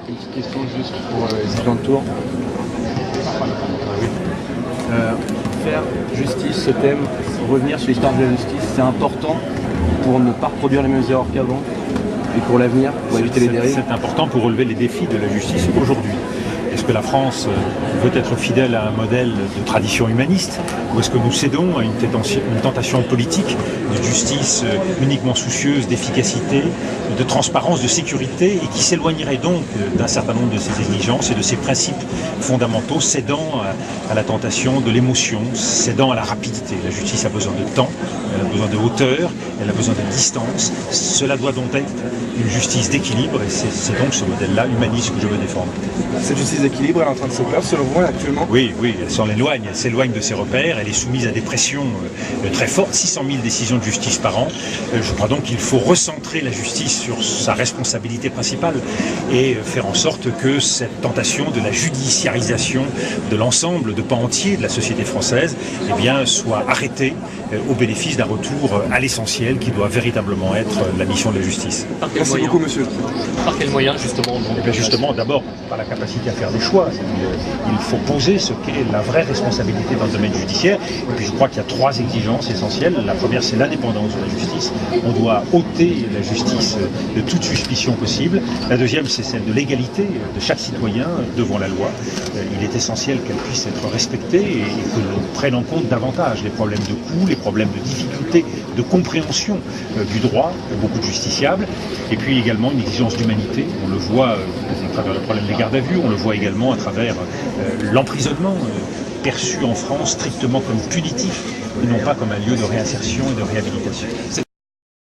Une petite question juste pour les étudiants de Tours. Faire justice, ce thème, revenir sur l'histoire de la justice, c'est important pour ne pas reproduire les mêmes erreurs qu'avant et pour l'avenir, pour éviter les dérives. C'est important pour relever les défis de la justice aujourd'hui. Est-ce que la France veut être fidèle à un modèle de tradition humaniste ou est-ce que nous cédons à une tentation politique de justice uniquement soucieuse d'efficacité, de transparence, de sécurité et qui s'éloignerait donc d'un certain nombre de ses exigences et de ses principes fondamentaux, cédant à la tentation de l'émotion, cédant à la rapidité. La justice a besoin de temps, elle a besoin de hauteur, elle a besoin de distance. Cela doit donc être une justice d'équilibre et c'est donc ce modèle-là humaniste que je veux défendre. Cette justice d'équilibre, elle est en train de se perdre selon vous actuellement? Oui, elle s'éloigne de ses repères, elle est soumise à des pressions très fortes, 600 000 décisions de justice par an. Je crois donc qu'il faut recentrer la justice sur sa responsabilité principale et faire en sorte que cette tentation de la judiciarisation de l'ensemble, de pans entiers de la société française, eh bien, soit arrêtée au bénéfice d'un retour à l'essentiel qui doit véritablement être la mission de la justice. Merci beaucoup, monsieur. Par quel moyen, justement Justement, d'abord, par la capacité à faire des choix. Il faut poser ce qu'est la vraie responsabilité dans le domaine judiciaire. Et puis je crois qu'il y a 3 exigences essentielles. La première, c'est l'indépendance de la justice. On doit ôter la justice de toute suspicion possible. La deuxième, c'est celle de l'égalité de chaque citoyen devant la loi. Il est essentiel qu'elle puisse être respectée et que l'on prenne en compte davantage les problèmes de coût, les problèmes de difficulté, de compréhension du droit de beaucoup de justiciables. Et puis également une exigence d'humanité. On le voit à travers le problème des gardes à vue, on le voit également à travers l'emprisonnement perçu en France strictement comme punitif et non pas comme un lieu de réinsertion et de réhabilitation.